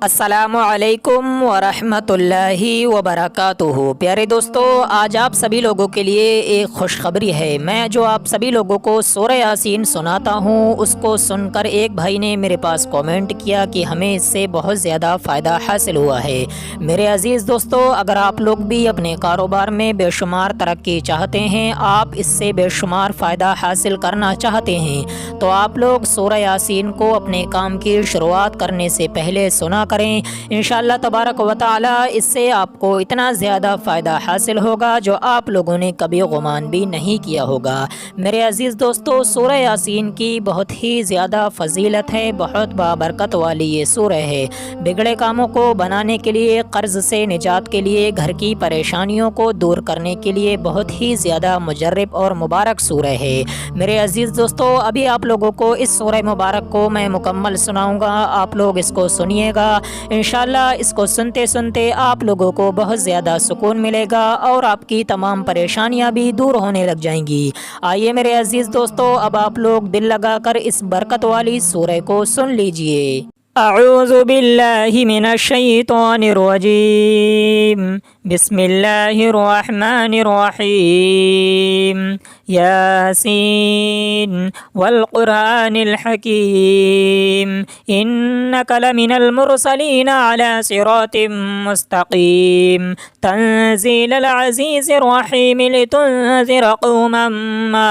अस्सलामुअलैकुम वरहमतुल्लाहि वबरकातुहू। प्यारे दोस्तों, आज आप सभी लोगों के लिए एक खुशखबरी है। मैं जो आप सभी लोगों को सूरह यासीन सुनाता हूँ, उसको सुनकर एक भाई ने मेरे पास कमेंट किया कि हमें इससे बहुत ज़्यादा फ़ायदा हासिल हुआ है। मेरे अज़ीज़ दोस्तों, अगर आप लोग भी अपने कारोबार में बेशुमार तरक्की चाहते हैं, आप इससे बेशुमार फ़ायदा हासिल करना चाहते हैं, तो आप लोग सूरह यासीन को अपने काम की शुरुआत करने से पहले सुना करें। इंशाअल्लाह तबारक व तआला इससे आपको इतना ज़्यादा फ़ायदा हासिल होगा जो आप लोगों ने कभी गुमान भी नहीं किया होगा। मेरे अज़ीज़ दोस्तों, सूरह यासीन की बहुत ही ज़्यादा फ़जीलत है, बहुत बाबरकत वाली ये सूरह है। बिगड़े कामों को बनाने के लिए, कर्ज़ से निजात के लिए, घर की परेशानियों को दूर करने के लिए बहुत ही ज़्यादा मुजर्रब और मुबारक सूरह है। मेरे अज़ीज़ दोस्तों, अभी आप लोगों को इस सूरह मुबारक को मैं मुकम्मल सुनाऊँगा, आप लोग इसको सुनिएगा। इंशाअल्लाह इसको सुनते सुनते आप लोगों को बहुत ज़्यादा सुकून मिलेगा और आपकी तमाम परेशानियां भी दूर होने लग जाएंगी। आइए मेरे अजीज़ दोस्तों, अब आप लोग दिल लगाकर इस बरकत वाली सूरह को सुन लीजिए। अऊज़ु बिल्लाहि मिनश शैतानिर रजीम। बिस्मिल्लाहिर रहमानिर रहीम। यासीन वल कुरानिल हकीम। इन्नका लमिनल मुरसलीन अला सिरातिम मुस्तकीम। तंज़ीलल अज़ीज़िर रहीम लितुनज़िर कौमन मा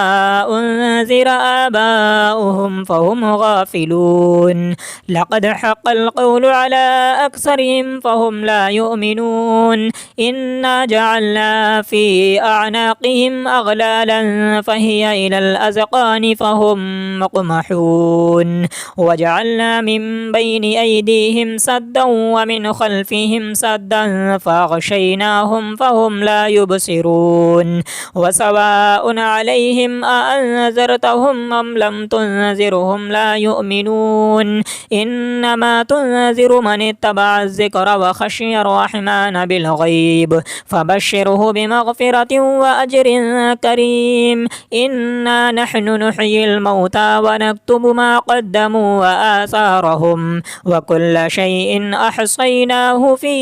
उनज़िर आबाउहुम फहुम गाफिलून। लक़द हक़्क़ल क़ौलु अला अक्सरिहिम फ़हुम ला युमिनून। इन्ना जअलना फ़ी अअनाक़िहिम अग़लालन फ़हिय इलल अज़क़ानि फ़हुम मुक़महून। वजअलना मिन बैनि अयदीहिम सद्दन व मिन ख़ल्फ़िहिम सद्दन फ़अग़शयनाहुम फ़हुम ला युबसिरून। वसवाउन अलैहिम अअन्ज़रतहुम अम लम तुनज़िरहुम ला युमिनून। इन्नमा तुनज़िरु मन इत्तबअ ज़िक्र व ख़शिय अर्रहमान बिलग़ैब फ़बश्शिरहु बिमग़फ़िरतिन व अज्रिन करीम। इन्ना नहनु नुह्यिल मौता व नक्तुबु मा क़द्दमू व आसारहुम व कुल्ल शैइन अहसैनाहु फ़ी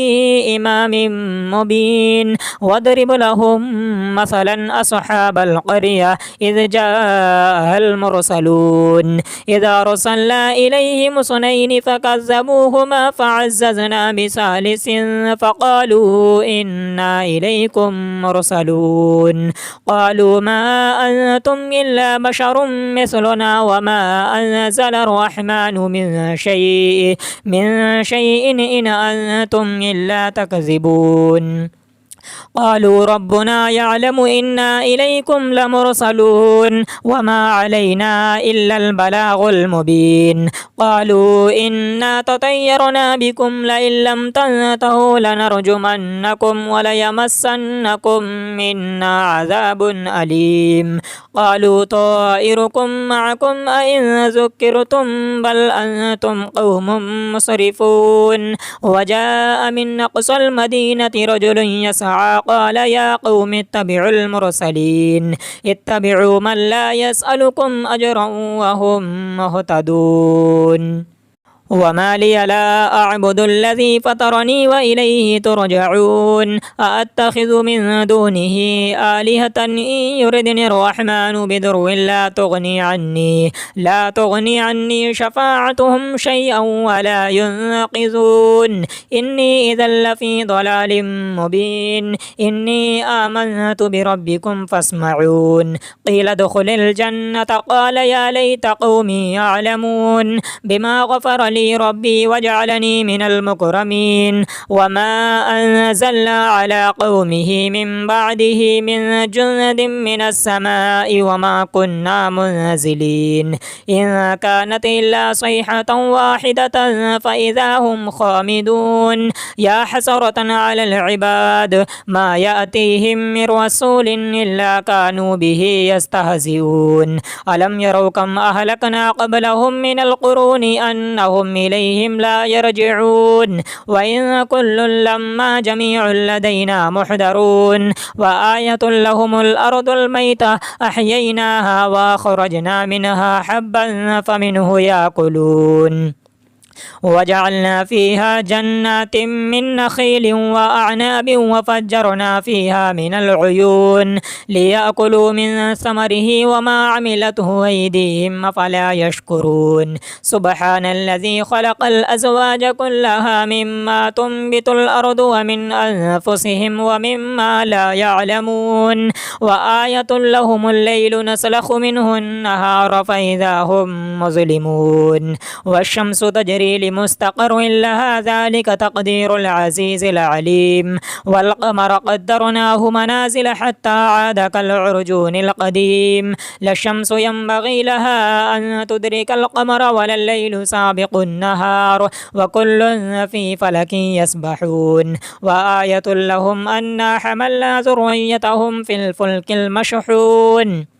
इमामिन मुबीन। वद्रिब लहुम मसलन अस्हाबल क़र्यह इज़ जाअल मुरसलून। इज़ अरसलना इलैहिम स्नैनि फ़कज़्ज़बूहुमा फ़अज़्ज़ज़ना बिसालिसिन फ़क़ालू इन्ना इलैकुम मुरसलून। क़ालू मा अंतुम इल्ला बशरुम मिस्लुना व मा अनज़लर रहमानु मिन शैइन इन अंतुम इल्ला तकज़िबून। क़ालू रब्बुना यअलमु इन्ना इलैकुम लमुरसलून व मा अलैना इल्लल बलागुल मुबीन। क़ालू इन्ना ततय्यरना बिकुम लइन लम तंतहू लनरजुमन्नकुम व लयमस्सन्नकुम मिन्ना अज़ाबुन अलीम। क़ालू ताइरुकुम मअकुम अइन ज़ुक्किरतुम बल अंतुम क़ौमुम मुस्रिफून। व जाअ मिन अक़सल मदीनति रजुलुन यसअ क़ाल या क़ौमि इत्तबिउल मुरसलीन। इत्तबिउ मन ला यसअलुकुम अजरन व हुम मुहतदून। वमा लिय ला अअबुदुल्लज़ी फ़तरनी व इलैहि तुरजऊन। अअत्तख़िज़ु मिन दूनिही आलिहतन इन युरिदनिर रहमानु बिदुर्रिन ला तुग़नी अन्नी शफ़ाअतुहुम शैअन व ला युनक़िज़ून। इन्नी इज़न लफ़ी ضलालिम मुबीन। इन्नी आमनतु बिरब्बिकुम फ़स्मऊन। क़ील उद्ख़ुलिल जन्नत क़ाल या लैत क़ौमी यअलमून बिमा ग़फ़र रब्बी वजअलनी मिनल मुकरमीन। वमा अंज़लना अला क़ौमिही मिन बअदिही मिन जुन्दिन मिनस समाइ वमा कुन्ना मुनज़िलीन। इन कानत इल्ला सयहतन वाहिदतन फ़इज़ा हुम ख़ामिदून। या हसरतन अलल इबाद मा यअतीहिम मिन रसूलिन इल्ला कानू बिही यस्तहज़िऊन। अलम यरौ कम अहलकना क़ब्लहुम मिनल क़ुरूनि अन्नहुम इलैहिम ला यरजिऊन। व इन कुल्लुन लम्मा जमीउन लदैना मुहदरून। व आयतुन लहुमुल अर्दुल मैता अह्यैनाहा व अख़रजना मिनहा हब्बन फमिन्हु याकुलून। وجعلنا فيها جنات من نخيل وأعناب وفجرنا فيها من العيون ليأكلوا من ثمره وما عملته أيديهم أفلا يشكرون سبحان الذي خلق الأزواج كلها مما تنبت الأرض ومن أنفسهم ومما لا يعلمون وآية لهم الليل نسلخ منه النهار فإذا هم مظلمون والشمس تجري لمستقر لها ذلك تقدير العزيز العليم والقمر قدرناه منازل حتى عاد كالعرجون القديم لا الشمس ينبغي لها أن تدرك القمر ولا الليل سابق النهار وكل في فلك يسبحون وآية لهم أنا حملنا ذريتهم في الفلك المشحون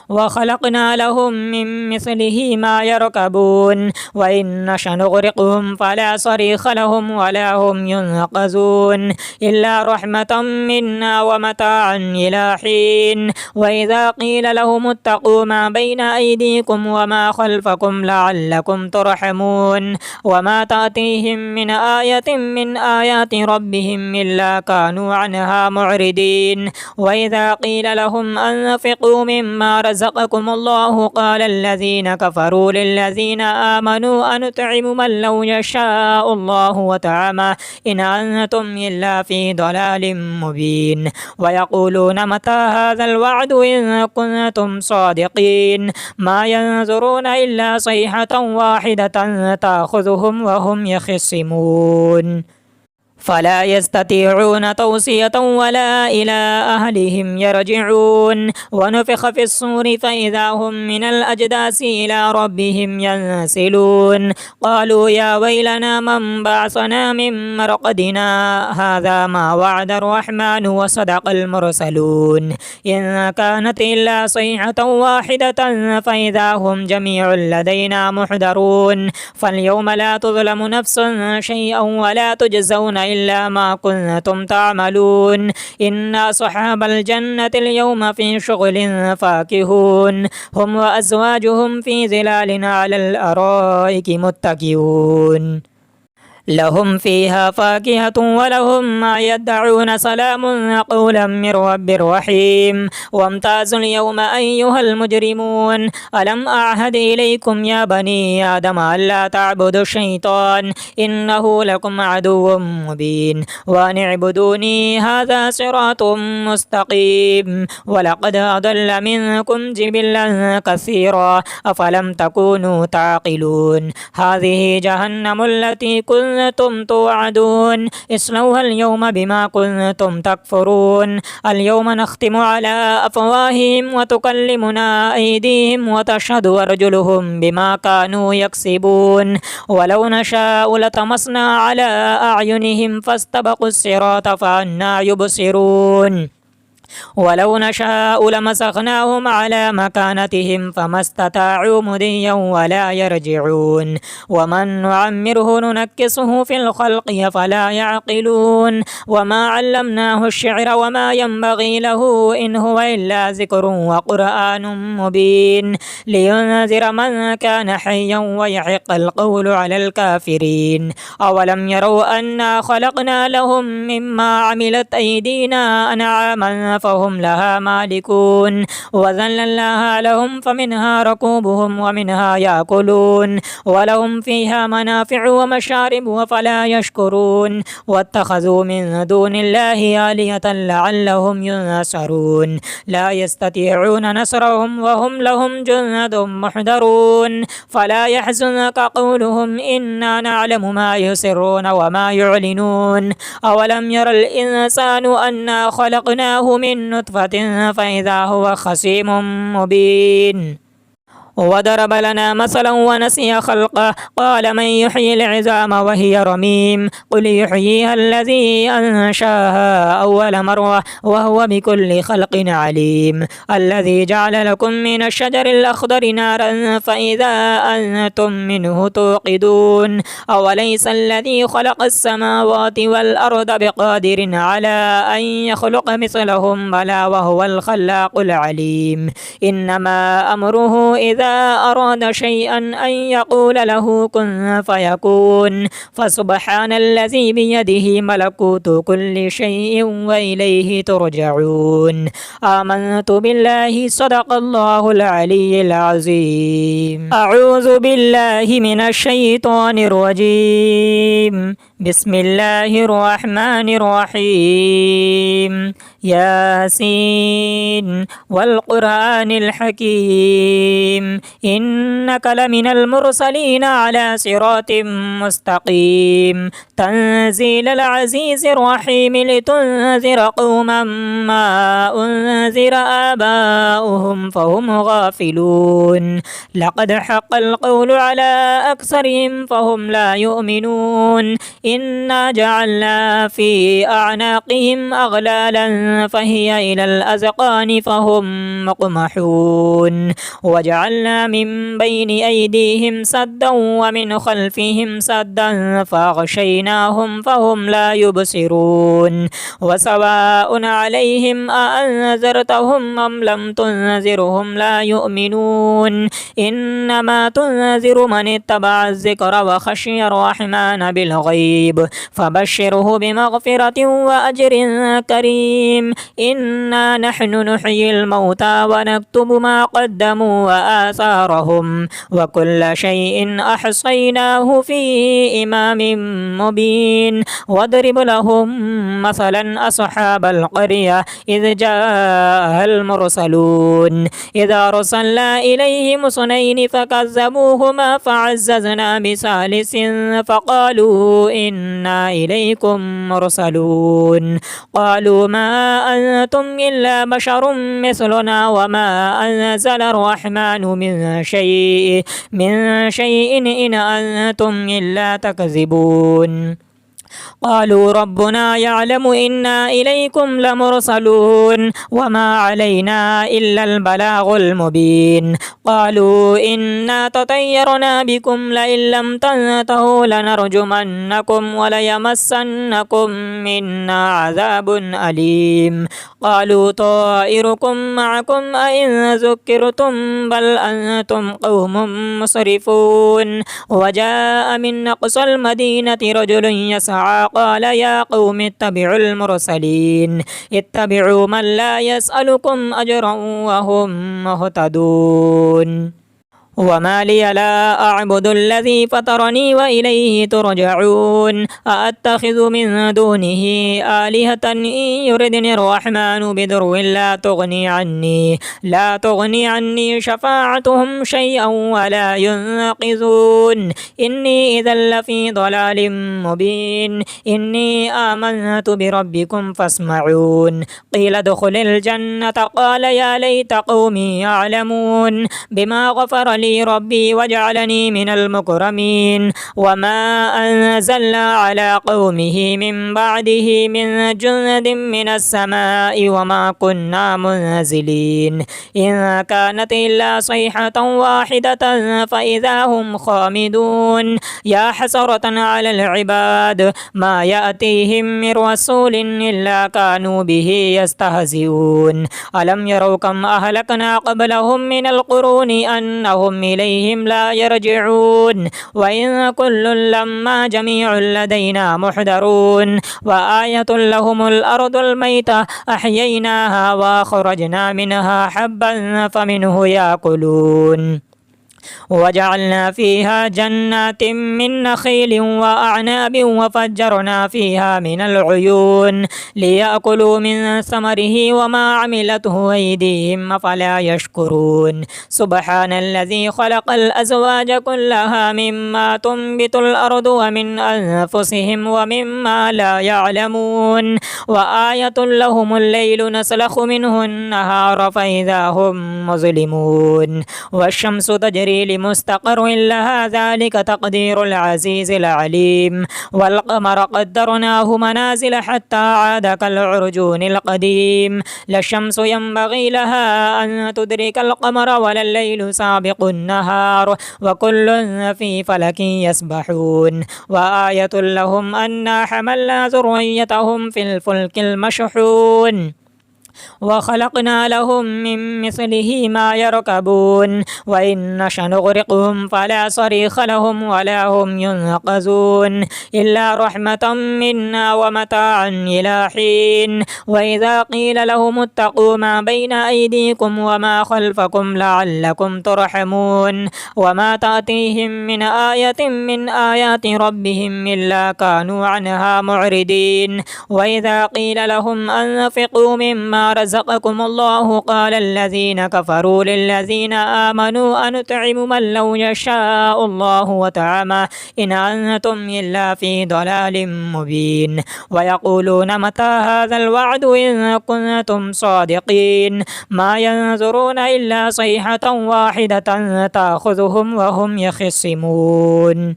وخلقنا لهم من مثله ما يركبون وإن نشأ نغرقهم فلا صريخ لهم ولا هم ينقذون إلا رحمة منا ومتاعا إلى حين وإذا قيل لهم اتقوا ما بين أيديكم وما خلفكم لعلكم ترحمون وما تأتيهم من آية من آيات ربهم إلا كانوا عنها معرضين وإذا قيل لهم أنفقوا مما رزقكم الله قال الذين كفروا للذين آمنوا أنطعم من لو يشاء الله وطعمه إن أنتم إلا في ضلال مبين ويقولون متى هذا الوعد إن كنتم صادقين ما ينظرون إلا صيحة واحدة تأخذهم وهم يخصمون فلا يستطيعون توصية ولا إلى أهلهم يرجعون ونفخ في الصور فإذا هم من الأجداث إلى ربهم ينسلون قالوا يا ويلنا من بعثنا من مرقدنا هذا ما وعد الرحمن وصدق المرسلون إن كانت إلا صيحة واحدة فإذا هم جميع لدينا محضرون فاليوم لا تظلم نفس شيئا ولا تجزون إلا ما كنتم تعملون إن أصحاب الجنة اليوم في شغل فاكهون هم وأزواجهم في ظلال على الأرائك متكئون لهم فيها فاكهة ولهم ما يدعون سلام قولا من رب رحيم وامتازوا اليوم أيها المجرمون ألم أعهد إليكم يا بني آدم ألا تعبدوا الشيطان إنه لكم عدو مبين وأن اعبدوني هذا صراط مستقيم ولقد أضل منكم جبلا كثيرا أفلم تكونوا تعقلون هذه جهنم التي كنتم توعدون اصلوها اليوم بما كنتم تكفرون اليوم نختم على أفواههم وتكلمنا أيديهم وتشهد أرجلهم بما كانوا يكسبون ولو نشاء لطمسنا على أعينهم فاستبقوا الصراط فأنى يبصرون ولو نشاء لمسخناهم على مكانتهم فما استطاعوا مضيا ولا يرجعون ومن نعمره ننكسه في الخلق فلا يعقلون وما علمناه الشعر وما ينبغي له إن هو إلا ذكر وقرآن مبين لينذر من كان حيا ويحق القول على الكافرين أولم يروا أنا خلقنا لهم مما عملت أيدينا أنعاما فهم لها مالكون وذللناها لهم فمنها ركوبهم ومنها يأكلون ولهم فيها منافع ومشارب وفلا يشكرون واتخذوا من دون الله آلهة لعلهم ينصرون لا يستطيعون نصرهم وهم لهم جند محضرون فلا يحزنك قولهم إنا نعلم ما يسرون وما يعلنون أولم ير الإنسان أنا خلقناه من نطفة فإذا هو خصيم مبين وضرب لنا مثلا ونسي خلقه قال من يحيي العظام وهي رميم قل يحييها الذي أنشاها أول مرة وهو بكل خلق عليم الذي جعل لكم من الشجر الأخضر نارا فإذا أنتم منه توقدون أوليس الذي خلق السماوات والأرض بقادر على أن يخلق مثلهم بلى وهو الخلاق العليم إنما أمره إذا أراد شيئا أن يقول له كن فيكون. فسبحان الذي بيده ملكوت كل شيء وإليه ترجعون. آمنت بالله صدق الله العلي العظيم. أعوذ بالله من الشيطان الرجيم. بسم الله الرحمن الرحيم. ياسين والقرآن الحكيم إنك لمن المرسلين على صراط مستقيم تنزيل العزيز الرحيم لتنذر قوما ما أنذر آباؤهم فهم غافلون لقد حق القول على أكثرهم فهم لا يؤمنون إنا جعلنا في أعناقهم أغلالا فهي إلى الأذقان فهم مقمحون وجعلنا من بين أيديهم سدا ومن خلفهم سدا فأغشيناهم فهم لا يبصرون وسواء عليهم أأنذرتهم أم لم تنذرهم لا يؤمنون إنما تنذر من اتبع الذكر وخشي الرحمن بالغيب فبشره بمغفرة وأجر كريم إنا نحن نحيي الموتى ونكتب ما قدموا وآثارهم وكل شيء أحصيناه في إمام مبين واضرب لهم مثلا أصحاب القرية إذ جاء المرسلون إذا أرسلنا إليهم اثنين فكذبوهما فعززنا بثالث فقالوا إنا إليكم مرسلون قالوا ما أنتم إلا بشر مثلنا وما أنزل الرحمن من شيء إن أنتم إلا تكذبون قالوا ربنا يعلم إنا إليكم لمرسلون وما علينا إلا البلاغ المبين قالوا إنا تطيرنا بكم لئن لم تنتهوا لنرجمنكم وليمسنكم منا عذاب أليم قالوا طائركم معكم أئن ذكرتم بل أنتم قوم مسرفون وجاء من أقصى المدينة رجل يسعى قال يا قوم اتبعوا المرسلين اتبعوا من لا يسألكم أجرا وهم مهتدون وما لي لا أعبد الذي فطرني وإليه ترجعون أأتخذ من دونه آلهة إن يردني الرحمن بضر لا تغني عني شفاعتهم شيئا ولا ينقذون إني إذا لفي ضلال مبين إني آمنت بربكم فاسمعون قيل ادخل الجنة قال يا ليت قومي يعلمون بما غفر لي ربي وجعلني من المكرمين وما أنزلنا على قومه من بعده من جند من السماء وما كنا منزلين إن كانت إلا صيحة واحدة فإذا هم خامدون يا حسرة على العباد ما يأتيهم من رسول إلا كانوا به يستهزئون ألم يروا كم أهلكنا قبلهم من القرون أنهم إليهم لا يرجعون وإن كل لما جميع لدينا محضرون وآية لهم الأرض الميتة أحييناها وأخرجنا منها حبا فمنه يأكلون وجعلنا فيها جنات من نخيل وأعناب وفجرنا فيها من العيون ليأكلوا من ثمره وما عملته أيديهم أفلا يشكرون سبحان الذي خلق الأزواج كلها مما تنبت الأرض ومن أنفسهم ومما لا يعلمون وآية لهم الليل نسلخ منه النهار فإذا هم مظلمون والشمس تجري لمستقر لها ذلك تقدير العزيز العليم والقمر قدرناه منازل حتى عاد كالعرجون القديم لا الشمس ينبغي لها أن تدرك القمر ولا الليل سابق النهار وكل في فلك يسبحون وآية لهم أنا حملنا ذريتهم في الفلك المشحون وخلقنا لهم من مثله ما يركبون وإن نشأ نغرقهم فلا صريخ لهم ولا هم ينقذون إلا رحمة منا ومتاعا إلى حين وإذا قيل لهم اتقوا ما بين أيديكم وما خلفكم لعلكم ترحمون وما تأتيهم من آية من آيات ربهم إلا كانوا عنها معرضين وإذا قيل لهم أنفقوا مما رزقكم الله قال الذين كفروا للذين آمنوا أنطعم من لو يشاء الله وطعمه إن أنتم إلا في ضلال مبين ويقولون متى هذا الوعد إن كنتم صادقين ما ينظرون إلا صيحة واحدة تأخذهم وهم يخصمون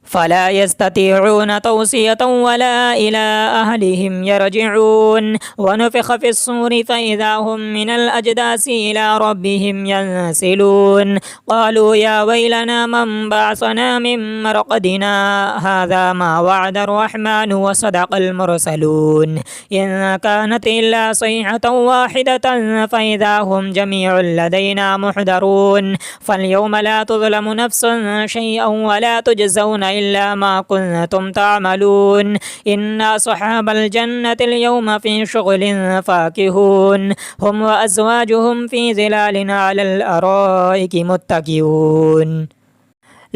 فلا يستطيعون توصية ولا إلى أهلهم يرجعون ونفخ في الصور فإذا هم من الأجداث إلى ربهم ينسلون قالوا يا ويلنا من بعثنا من مرقدنا هذا ما وعد الرحمن وصدق المرسلون إن كانت إلا صيحة واحدة فإذا هم جميع لدينا محضرون فاليوم لا تظلم نفس شيئا ولا تجزون إلا ما كنتم تعملون إن أصحاب الجنة اليوم في شغل فاكهون هم وأزواجهم في ظلال على الأرائك متكئون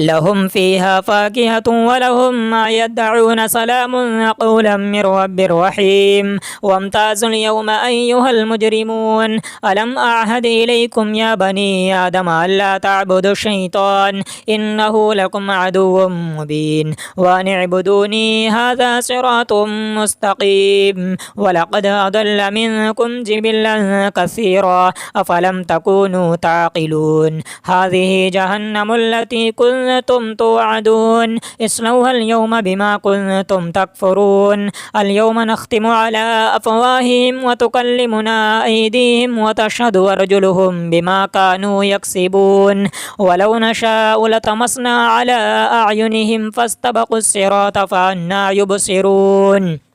لهم فيها فاكهة ولهم ما يدعون سلام قولا من رب رحيم وامتازوا اليوم أيها المجرمون ألم أعهد إليكم يا بني آدم ألا تعبدوا الشيطان إنه لكم عدو مبين وأن اعبدوني هذا صراط مستقيم ولقد أضل منكم جبلا كثيرا أفلم تكونوا تعقلون هذه جهنم التي كنتم توعدون اصلوها اليوم بما كنتم تكفرون اليوم نختم على أفواههم وتكلمنا أيديهم وتشهد أرجلهم بما كانوا يكسبون ولو نشاء لطمسنا على أعينهم فاستبقوا الصراط فأنى يبصرون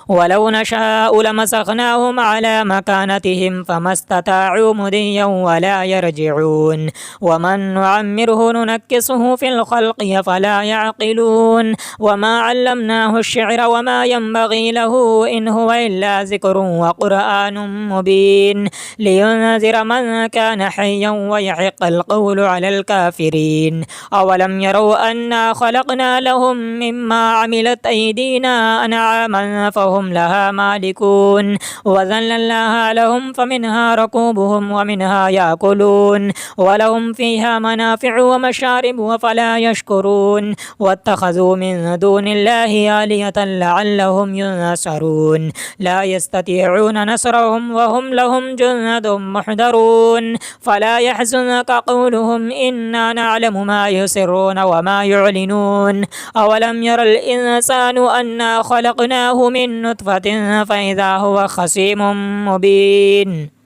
ولو نشاء لمسخناهم على مكانتهم فما استطاعوا مضيا ولا يرجعون ومن نعمره ننكسه في الخلق فلا يعقلون وما علمناه الشعر وما ينبغي له إن هو إلا ذكر وقرآن مبين لينذر من كان حيا ويحق القول على الكافرين أولم يروا أنا خلقنا لهم مما عملت أيدينا أنعاما فهم لها مالكون وذللناها لهم فمنها ركوبهم ومنها يأكلون ولهم فيها منافع ومشارب وفلا يشكرون واتخذوا من دون الله آلهة لعلهم ينصرون لا يستطيعون نصرهم وهم لهم جند محضرون فلا يحزنك قولهم إنا نعلم ما يسرون وما يعلنون أولم ير الإنسان أنا خلقناه من نطفة فإذا هو خصيم مبين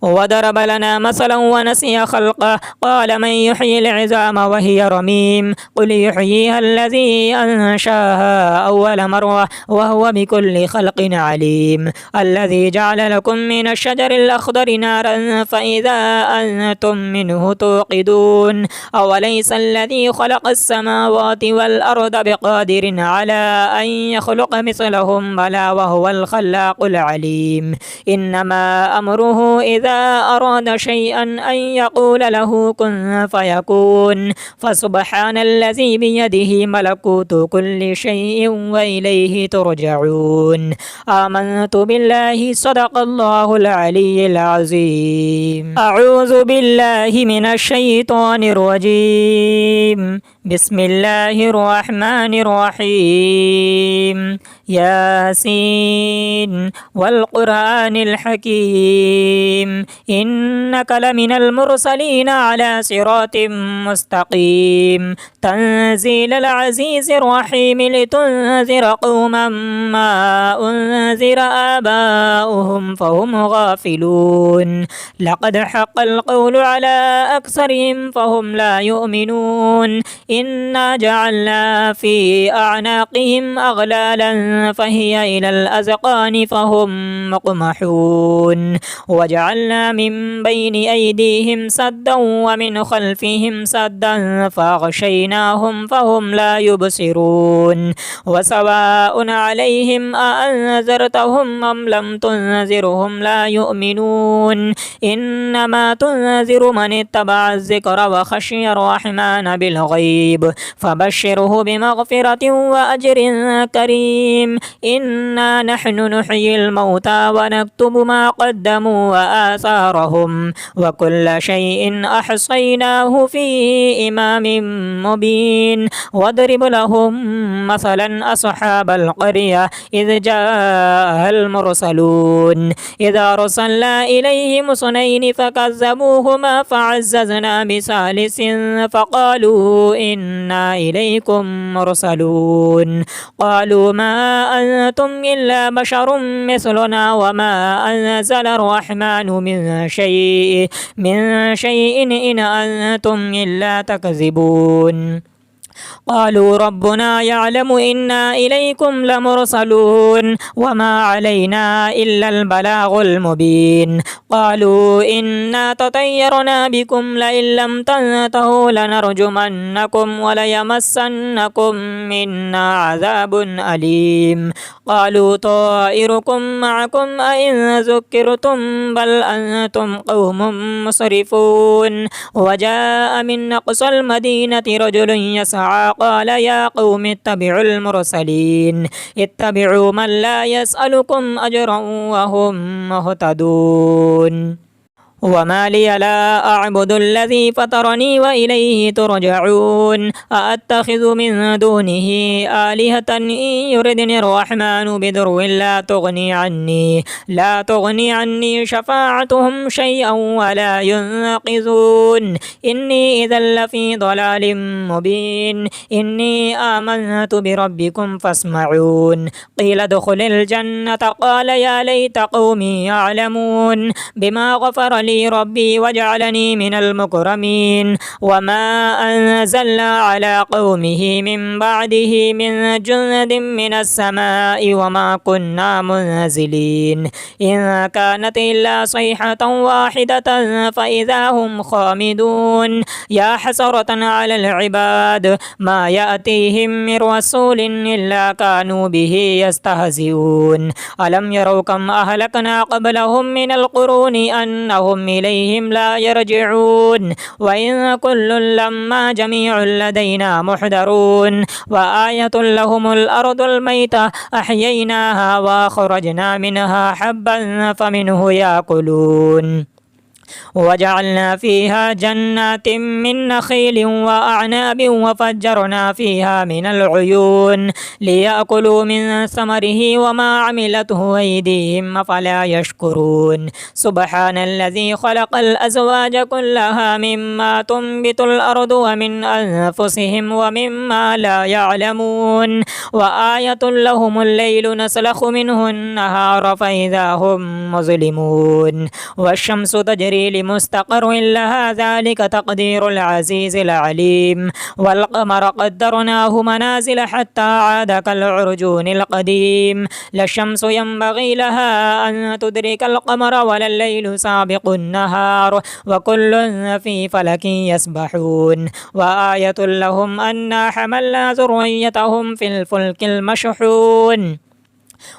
وضرب لنا مثلا ونسي خلقه قال من يحيي العظام وهي رميم قل يحييها الذي أنشاها أول مرة وهو بكل خلق عليم الذي جعل لكم من الشجر الأخضر نارا فإذا أنتم منه توقدون أوليس الذي خلق السماوات والأرض بقادر على أن يخلق مثلهم بلى وهو الخلاق العليم إنما أمره إذا أراد شيئا أن يقول له كن فيكون فسبحان الذي بيده ملكوت كل شيء وإليه ترجعون آمنت بالله صدق الله العلي العظيم أعوذ بالله من الشيطان الرجيم بسم الله الرحمن الرحيم ياسين والقرآن الحكيم إنك لمن المرسلين على صراط مستقيم تنزيل العزيز الرحيم لتنذر قوما ما أنذر آباؤهم فهم غافلون لقد حق القول على أكثرهم فهم لا يؤمنون إنا جعلنا في أعناقهم أغلالا فهي إلى الأذقان فهم مقمحون وجعلنا من بين أيديهم سدا ومن خلفهم سدا فأغشيناهم فهم لا يبصرون وسواء عليهم أأنذرتهم أم لم تنذرهم لا يؤمنون إنما تنذر من اتبع الذكر وخشي الرحمن بالغيب فبشره بمغفرة وأجر كريم إنا نحن نحيي الموتى ونكتب ما قدموا وآثارهم وكل شيء أحصيناه في إمام مبين واضرب لهم مثلا أصحاب القرية إذ جاءها المرسلون إذا أرسلنا إليهم اثنين فكذبوهما فعززنا بثالث فقالوا إنا إليكم مرسلون قالوا ما أنتم إلا بشر مثلنا وما أنزل الرحمن من شيء إن أنتم إلا تكذبون قالوا ربنا يعلم إنا إليكم لمرسلون وما علينا إلا البلاغ المبين قالوا إنا تطيرنا بكم لئن لم تنتهوا لنرجمنكم وليمسنكم منا عذاب أليم قالوا طائركم معكم أئن ذكرتم بل أنتم قوم مسرفون وجاء من أقصى المدينة رجل يسعى قال يا قوم اتبعوا المرسلين اتبعوا من لا يسألكم أجرا وهم مهتدون وما لي لا أعبد الذي فطرني وإليه ترجعون أأتخذ من دونه آلهة إن يردني الرحمن بضر لا تغني عني شفاعتهم شيئا ولا ينقذون إني إذا لفي ضلال مبين إني آمنت بربكم فاسمعون قيل ادخل الجنة قال يا ليت قومي يعلمون بما غفر لي ربي وجعلني من المكرمين وما أنزلنا على قومه من بعده من جند من السماء وما كنا منزلين إن كانت إلا صيحة واحدة فإذا هم خامدون يا حسرة على العباد ما يأتيهم من رسول إلا كانوا به يستهزئون ألم يروا كم أهلكنا قبلهم من القرون أنهم إليهم لا يرجعون وإن كل لما جميع لدينا محضرون وآية لهم الأرض الميتة أحييناها وأخرجنا منها حبا فمنه يأكلون وجعلنا فيها جنات من نخيل وأعناب وفجرنا فيها من العيون ليأكلوا من ثمره وما عملته أيديهم فلا يشكرون سبحان الذي خلق الأزواج كلها مما تنبت الأرض ومن أنفسهم ومما لا يعلمون وآية لهم الليل نسلخ منه النهار فإذا هم مظلمون والشمس تجري لمستقر لها ذلك تقدير العزيز العليم والقمر قدرناه منازل حتى عاد كالعرجون القديم لا الشمس ينبغي لها أن تدرك القمر ولا الليل سابق النهار وكل في فلك يسبحون وآية لهم أنا حملنا ذريتهم في الفلك المشحون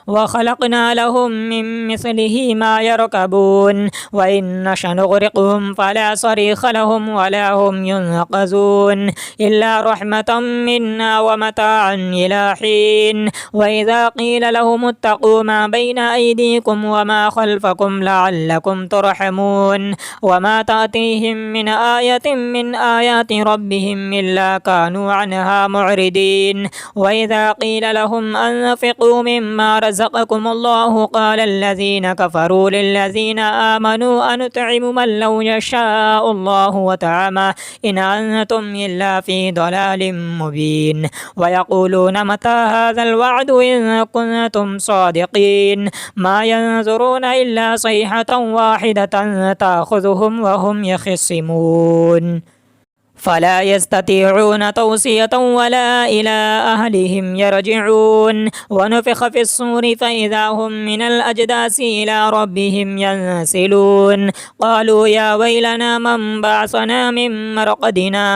وخلقنا لهم من مثله ما يركبون وإن نشأ نغرقهم فلا صريخ لهم ولا هم ينقذون إلا رحمة منا ومتاعا إلى حين وإذا قيل لهم اتقوا ما بين أيديكم وما خلفكم لعلكم ترحمون وما تأتيهم من آية من آيات ربهم إلا كانوا عنها معرضين وإذا قيل لهم أنفقوا مما رزقكم الله قال الذين كفروا للذين آمنوا أنطعم من لو يشاء الله وطعمه إن أنتم إلا في ضلال مبين ويقولون متى هذا الوعد إن كنتم صادقين ما ينظرون إلا صيحة واحدة تأخذهم وهم يخصمون فلا يستطيعون توصية ولا إلى أهلهم يرجعون ونفخ في الصور فإذا هم من الأجداث إلى ربهم ينسلون قالوا يا ويلنا من بعثنا من مرقدنا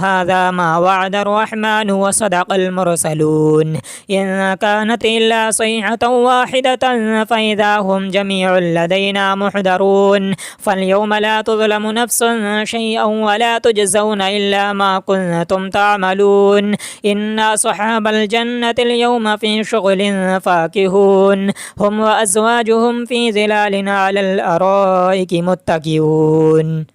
هذا ما وعد الرحمن وصدق المرسلون إن كانت إلا صيحة واحدة فإذا هم جميع لدينا محضرون فاليوم لا تظلم نفس شيئا ولا تجزون إلا ما كنتم تعملون إن أصحاب الجنة اليوم في شغل فاكهون هم وأزواجهم في ظلال على الأرائك متكئون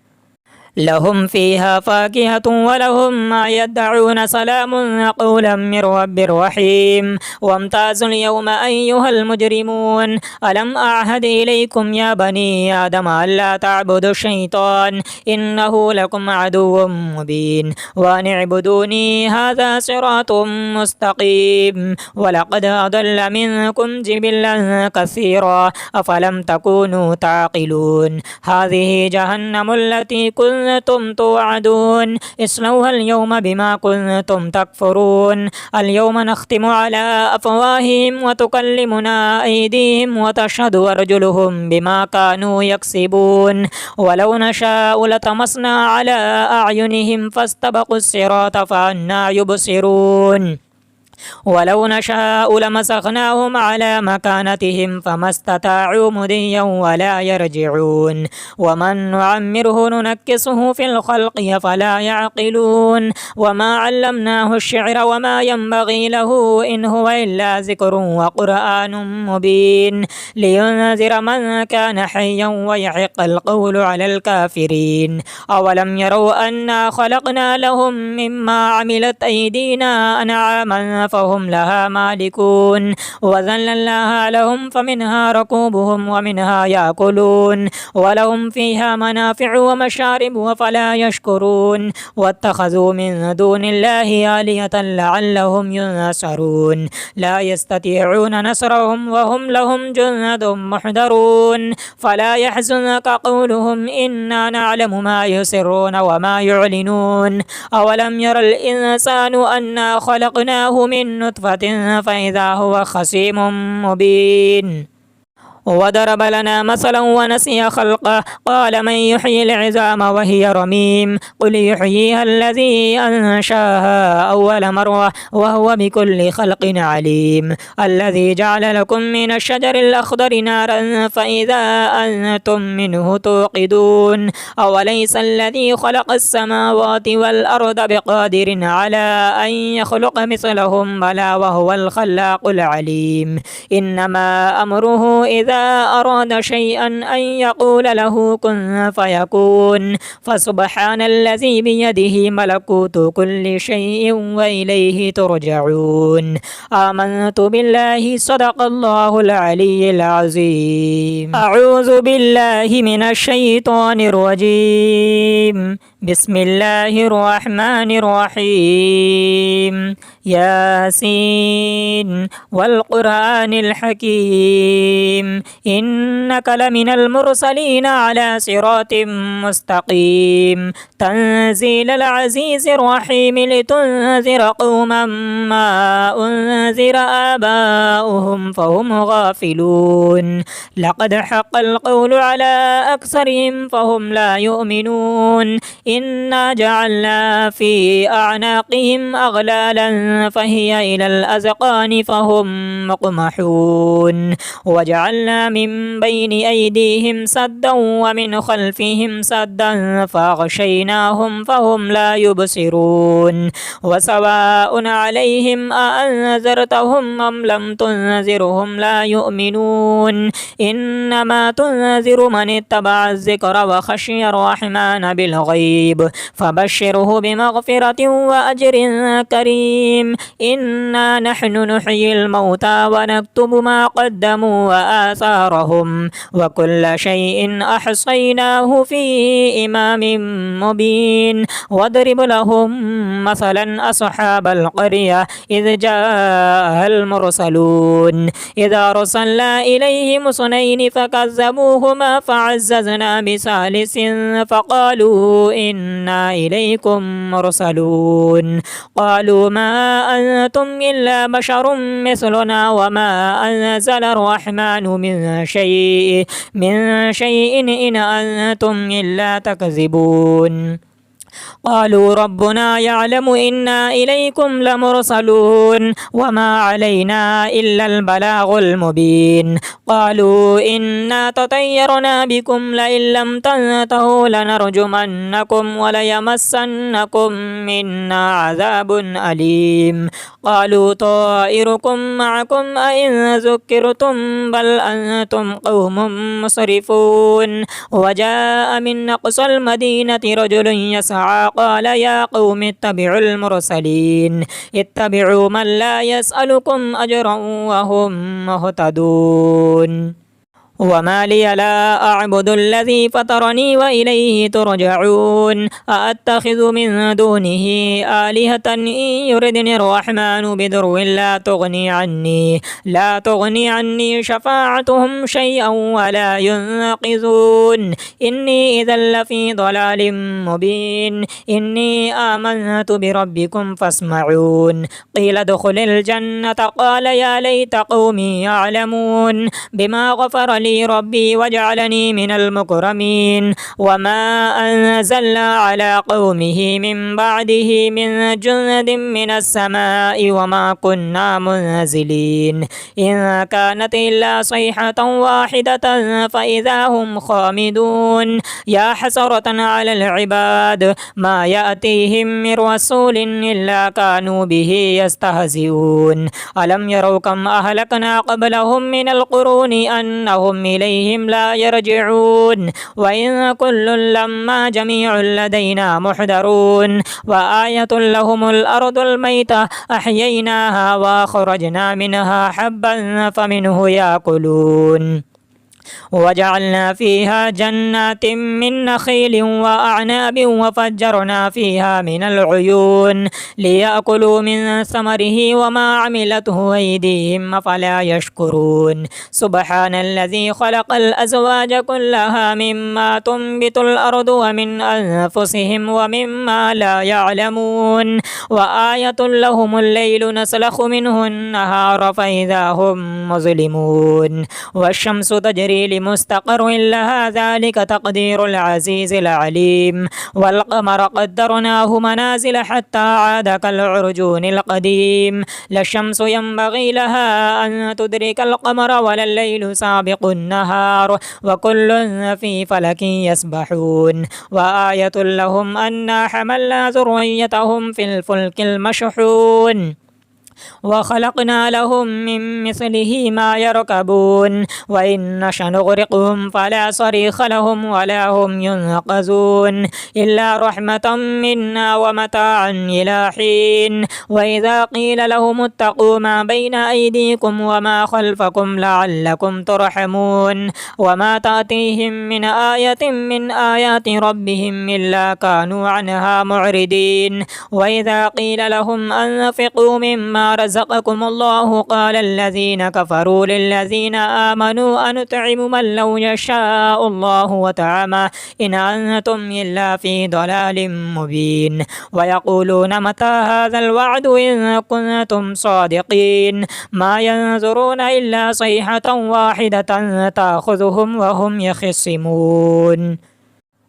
لهم فيها فاكهة ولهم ما يدعون سلام قولا من رب رحيم وامتازوا اليوم أيها المجرمون ألم أعهد إليكم يا بني آدم ألا تعبدوا الشيطان إنه لكم عدو مبين وأن اعبدوني هذا صراط مستقيم ولقد أضل منكم جبلا كثيرا أفلم تكونوا تعقلون هذه جهنم التي كنتم توعدون اصلوها اليوم بما كنتم تكفرون اليوم نختم على أفواههم وتكلمنا أيديهم وتشهد أرجلهم بما كانوا يكسبون ولو نشاء لطمسنا على أعينهم فاستبقوا الصراط فأنى يبصرون ولو نشاء لمسخناهم على مكانتهم فما استطاعوا مضيا ولا يرجعون ومن نعمره ننكسه في الخلق فلا يعقلون وما علمناه الشعر وما ينبغي له إن هو إلا ذكر وقرآن مبين لينذر من كان حيا ويحق القول على الكافرين أولم يروا أنا خلقنا لهم مما عملت أيدينا أنعاما فهم لها مالكون وذللناها لهم فمنها ركوبهم ومنها يأكلون ولهم فيها منافع ومشارب أفلا يشكرون واتخذوا من دون الله آلهة لعلهم ينصرون لا يستطيعون نصرهم وهم لهم جند محضرون فلا يحزنك قولهم إنا نعلم ما يسرون وما يعلنون أولم ير الإنسان أنا خلقناه من نطفة فإذا هو خصيم مبين وضرب لنا مثلا ونسي خلقه قال من يحيي العظام وهي رميم قل يحييها الذي أنشاها أول مرة وهو بكل خلق عليم الذي جعل لكم من الشجر الأخضر نارا فإذا أنتم منه توقدون أوليس الذي خلق السماوات والأرض بقادر على أن يخلق مثلهم بلى وهو الخلاق العليم إنما أمره إذا أراد شيئا أن يقول له كن فيكون فسبحان الذي بيده ملكوت كل شيء وإليه ترجعون آمنت بالله صدق الله العلي العظيم أعوذ بالله من الشيطان الرجيم بسم الله الرحمن الرحيم ياسين والقرآن الحكيم إنك لمن المرسلين على صراط مستقيم تنزيل العزيز الرحيم لتنذر قوما ما أنذر آباؤهم فهم غافلون لقد حق القول على أكثرهم فهم لا يؤمنون إنا جعلنا في أعناقهم أغلالا فهي إلى الأذقان فهم مقمحون وجعلنا من بين أيديهم سدا ومن خلفهم سدا فأغشيناهم فهم لا يبصرون وسواء عليهم أأنذرتهم أم لم تنذرهم لا يؤمنون إنما تنذر من اتبع الذكر وخشي الرحمن بالغيب فبشره بمغفرة وأجر كريم إنا نحن نحيي الموتى ونكتب ما قدموا وآثارهم وكل شيء أحصيناه في إمام مبين واضرب لهم مثلا أصحاب القرية إذ جاء المرسلون إذا أرسلنا إليهم اثنين فكذبوهما فعززنا بثالث فقالوا إنا إليكم مرسلون. قالوا ما أنتم إلا بشر مثلنا وما أنزل الرحمن من شيء إن أنتم إلا تكذبون. قالوا ربنا يعلم إنا إليكم لمرسلون وما علينا إلا البلاغ المبين. قالوا إنا تطيرنا بكم لئن لم تنتهوا لنرجمنكم وليمسنكم منا عذاب أليم. قالوا طائركم معكم أئن ذكرتم بل أنتم قوم مسرفون. وجاء من أقصى المدينة رجل يسعى قال يا قوم اتبعوا المرسلين اتبعوا من لا يسألكم أجرا وهم مهتدون. وما لي لا أعبد الذي فطرني وإليه ترجعون. أأتخذ من دونه آلهة إن يردني الرحمن بضر لا تغني عني شفاعتهم شيئا ولا ينقذون. إني إذا لفي ضلال مبين. إني آمنت بربكم فاسمعون. قيل ادخل الجنة قال يا ليت قومي يعلمون بما غفر لي ربي وجعلني من المكرمين. وما أنزلنا على قومه من بعده من جند من السماء وما كنا منزلين. إن كانت إلا صيحة واحدة فإذا هم خامدون. يا حسرة على العباد ما يأتيهم من رسول إلا كانوا به يستهزئون. ألم يروا كم أهلكنا قبلهم من القرون أنهم إليهم لا يرجعون. وإن كل لما جميع لدينا محضرون. وآية لهم الأرض الميتة أحييناها وأخرجنا منها حبا فمنه يأكلون. وجعلنا فيها جنات من نخيل وأعناب وفجرنا فيها من العيون ليأكلوا من ثمره وما عملته أيديهم أفلا يشكرون. سبحان الذي خلق الأزواج كلها مما تنبت الأرض ومن أنفسهم ومما لا يعلمون. وآية لهم الليل نسلخ منه النهار فإذا هم مظلمون. والشمس تجري لمستقر لها ذلك تقدير العزيز العليم. والقمر قدرناه منازل حتى عاد كالعرجون القديم. لا الشمس ينبغي لها أن تدرك القمر ولا الليل سابق النهار وكل في فلك يسبحون. وآية لهم أنا حملنا ذريتهم في الفلك المشحون وخلقنا لهم من مثله ما يركبون. وإن نشأ نغرقهم فلا صريخ لهم ولا هم ينقذون إلا رحمة منا ومتاعا إلى حين. وإذا قيل لهم اتقوا ما بين أيديكم وما خلفكم لعلكم ترحمون وما تأتيهم من آية من آيات ربهم إلا كانوا عنها معرضين. وإذا قيل لهم أنفقوا مما رزقكم الله قال الذين كفروا للذين آمنوا أنطعم من لو يشاء الله وطعمه إن أنتم إلا في ضلال مبين. ويقولون متى هذا الوعد إن كنتم صادقين. ما ينظرون إلا صيحة واحدة تأخذهم وهم يخصمون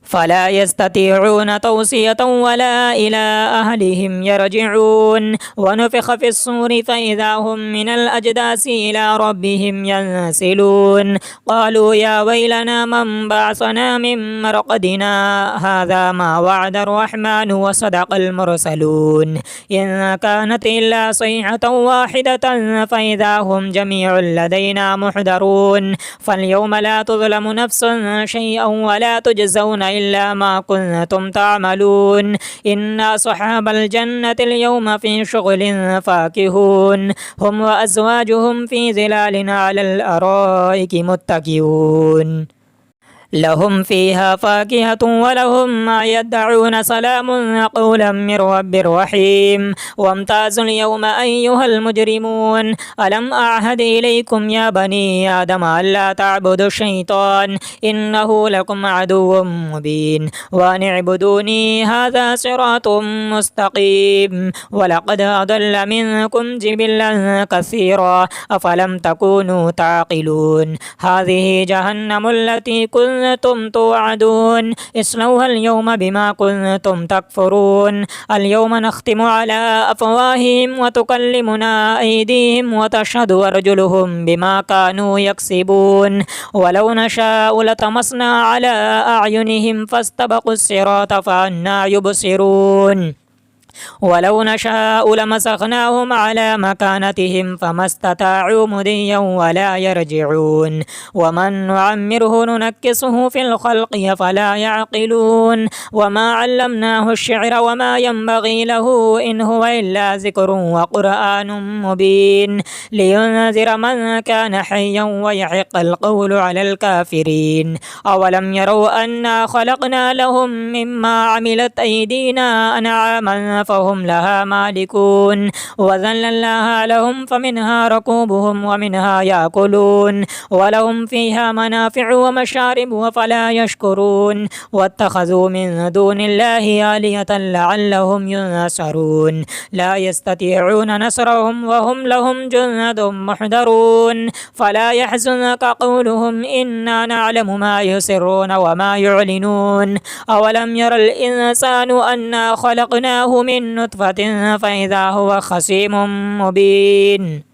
فلا يستطيعون توصية ولا إلى أهلهم يرجعون. ونفخ في الصور فإذا هم من الأجداث إلى ربهم ينسلون. قالوا يا ويلنا من بعثنا من مرقدنا هذا ما وعد الرحمن وصدق المرسلون. إن كانت إلا صيحة واحدة فإذا هم جميع لدينا محضرون. فاليوم لا تظلم نفس شيئا ولا تجزون إلا ما كنتم تعملون. إن أصحاب الجنة اليوم في شغل فاكهون هم وأزواجهم في ظلال على الأرائك متكئون. لهم فيها فاكهة ولهم ما يدعون سلام قولا من رب رحيم وامتازوا اليوم أيها المجرمون ألم أعهد إليكم يا بني آدم ألا تعبدوا الشيطان إنه لكم عدو مبين وأن اعبدوني هذا صراط مستقيم ولقد أضل منكم جبلا كثيرا أفلم تكونوا تعقلون هذه جهنم التي كنتم توعدون اصلوها اليوم بما كنتم تكفرون اليوم نختم على أفواههم وتكلمنا أيديهم وتشهد أرجلهم بما كانوا يكسبون ولو نشاء لطمسنا على أعينهم فاستبقوا الصراط فأنى يبصرون ولو نشاء لمسخناهم على مكانتهم فما استطاعوا مضيا ولا يرجعون ومن نعمره ننكسه في الخلق فلا يعقلون وما علمناه الشعر وما ينبغي له إن هو إلا ذكر وقرآن مبين لينذر من كان حيا ويحق القول على الكافرين أولم يروا أنا خلقنا لهم مما عملت أيدينا أنعاما فهم لها مالكون وذللناها لهم فمنها ركوبهم ومنها يأكلون ولهم فيها منافع ومشارب وفلا يشكرون واتخذوا من دون الله آلهة لعلهم ينصرون لا يستطيعون نصرهم وهم لهم جند محضرون فلا يحزنك قولهم إنا نعلم ما يسرون وما يعلنون أولم ير الإنسان أنا خلقناه من نطفة فإذا هو خصيم مبين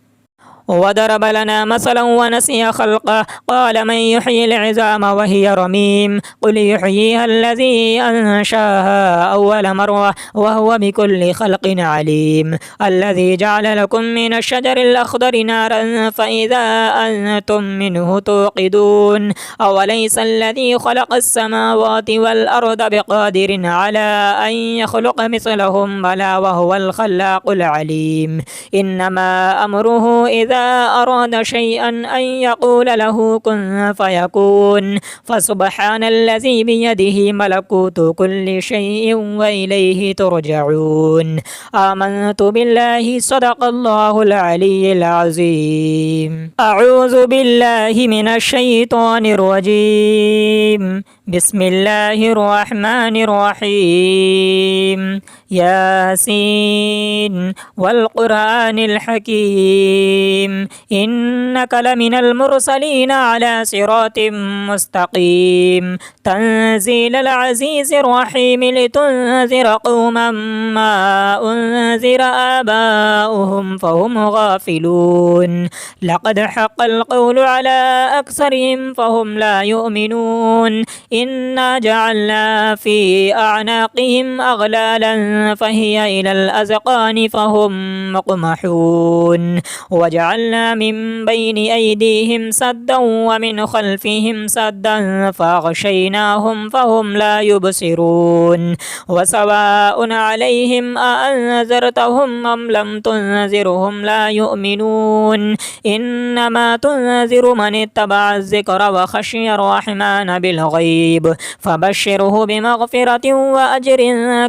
وضرب لنا مثلا ونسي خلقه قال من يحيي العظام وهي رميم قل يحييها الذي أنشاها أول مرة وهو بكل خلق عليم الذي جعل لكم من الشجر الأخضر نارا فإذا أنتم منه توقدون أوليس الذي خلق السماوات والأرض بقادر على أن يخلق مثلهم بلى وهو الخلاق العليم إنما أمره إذا أراد شيئا أن يقول له كن فيكون فسبحان الذي بيده ملكوت كل شيء وإليه ترجعون آمنت بالله صدق الله العلي العظيم أعوذ بالله من الشيطان الرجيم بسم الله الرحمن الرحيم ياسين والقرآن الحكيم إنك لمن المرسلين على صراط مستقيم تنزيل العزيز الرحيم لتنذر قوما ما أنذر آباؤهم فهم غافلون لقد حق القول على أكثرهم فهم لا يؤمنون إنا جعلنا في أعناقهم أغلالا فهي إلى الأذقان فهم مقمحون وجعلنا من بين أيديهم سدا ومن خلفهم سدا فأغشيناهم فهم لا يبصرون وسواء عليهم أأنذرتهم أم لم تنذرهم لا يؤمنون إنما تنذر من اتبع الذكر وخشي الرحمن بالغيب فبشره بمغفرة وأجر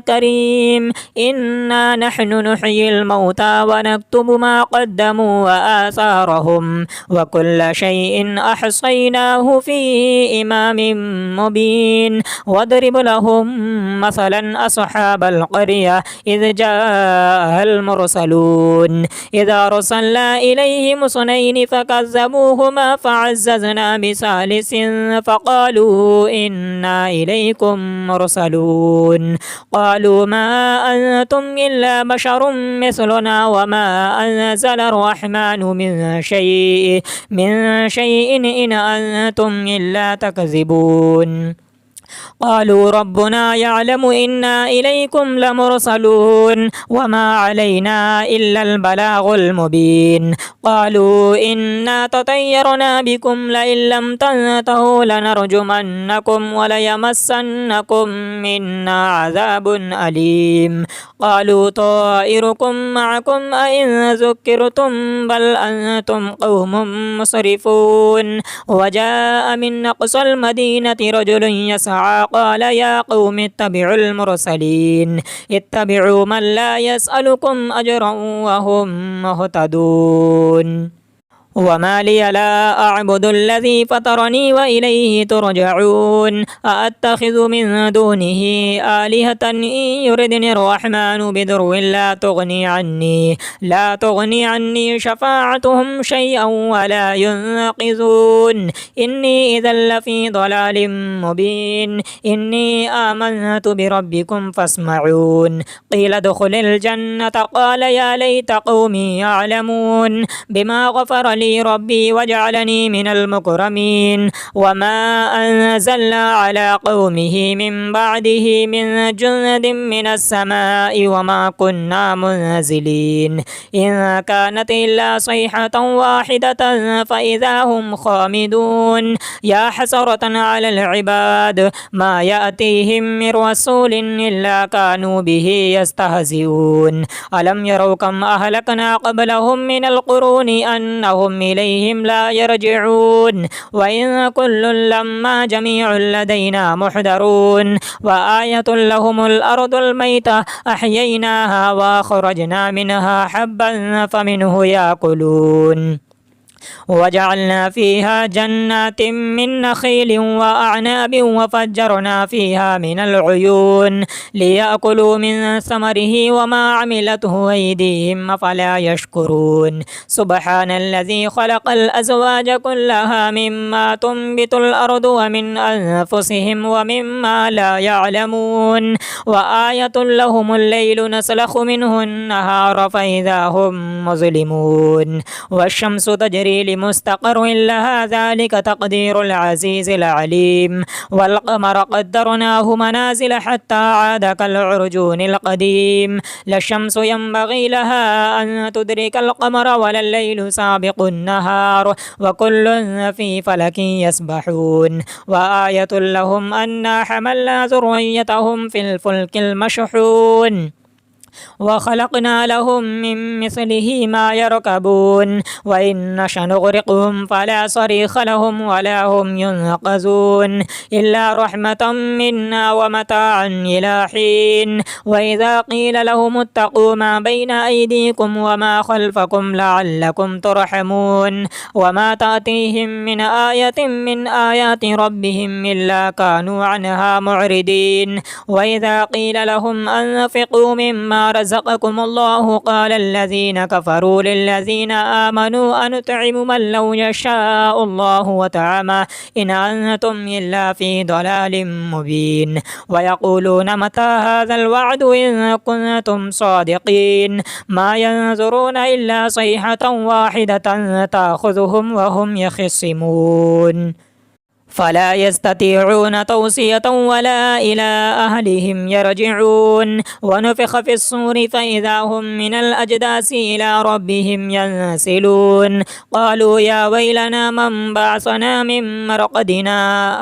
كريم إنا نحن نحيي الموتى ونكتب ما قدموا وآثارهم وكل شيء أحصيناه في إمام مبين واضرب لهم مثلا أصحاب القرية إذ جاء المرسلون إذا رسلنا إليهم اثنين فكذبوهما فعززنا بثالث فقالوا إنا إليكم مرسلون قالوا ما أنتم إلا بشر مثلنا وما أنزل الرحمن من شيء إن أنتم إلا تكذبون قالوا ربنا يعلم إنا إليكم لمرسلون وما علينا إلا البلاغ المبين. قالوا إنا تطيرنا بكم لئن لم تنتهوا لنرجمنكم وليمسنكم منا عذاب أليم. قالوا طائركم معكم أئن ذكرتم بل أنتم قوم مسرفون. وجاء من أقصى المدينة رجل يسعى قال يا قوم اتبعوا المرسلين اتبعوا من لا يسألكم أجرا وهم مهتدون. وما لي لا أعبد الذي فطرني وإليه ترجعون. أأتخذ من دونه آلهة إن يردني الرحمن بضر لا تغني عني شفاعتهم شيئا ولا ينقذون. إني إذا لفي ضلال مبين. إني آمنت بربكم فاسمعون. قيل ادخل الجنة قال يا ليت قومي يعلمون بما غفر لي ربي وجعلني من المكرمين. وما أنزلنا على قومه من بعده من جند من السماء وما كنا منزلين. إن كانت إلا صيحة واحدة فإذا هم خامدون. يا حسرة على العباد ما يأتيهم من رسول إلا كانوا به يستهزئون. ألم يروا كم أهلكنا قبلهم من القرون أنهم إليهم لا يرجعون. وإن كل لما جميع لدينا محضرون. وآية لهم الأرض الميتة أحييناها وأخرجنا منها حبا فمنه يأكلون. وجعلنا فيها جنات من نخيل وأعناب وفجرنا فيها من العيون ليأكلوا من ثمره وما عملته أيديهم أفلا يشكرون. سبحان الذي خلق الأزواج كلها مما تنبت الأرض ومن أنفسهم ومما لا يعلمون. وآية لهم الليل نسلخ منه النهار فإذا هم مظلمون. والشمس تجري لمستقر لها ذلك تقدير العزيز العليم. والقمر قدرناه منازل حتى عاد كالعرجون القديم. لا الشمس ينبغي لها أن تدرك القمر ولا الليل سابق النهار وكل في فلك يسبحون. وآية لهم أنا حملنا ذريتهم في الفلك المشحون وخلقنا لهم من مثله ما يركبون. وإن نشأ نغرقهم فلا صريخ لهم ولا هم ينقذون إلا رحمة منا ومتاعا إلى حين. وإذا قيل لهم اتقوا ما بين أيديكم وما خلفكم لعلكم ترحمون وما تأتيهم من آية من آيات ربهم إلا كانوا عنها معرضين. وإذا قيل لهم أنفقوا مما رزقكم الله قال الذين كفروا للذين آمنوا أنطعم من لو يشاء الله وطعمه إن أنتم إلا في ضلال مبين. ويقولون متى هذا الوعد إن كنتم صادقين. ما ينظرون إلا صيحة واحدة تأخذهم وهم يخصمون فلا يستطيعون توصية ولا إلى أهلهم يرجعون. ونفخ في الصور فإذا هم من الأجداث إلى ربهم ينسلون. قالوا يا ويلنا من بعثنا من مرقدنا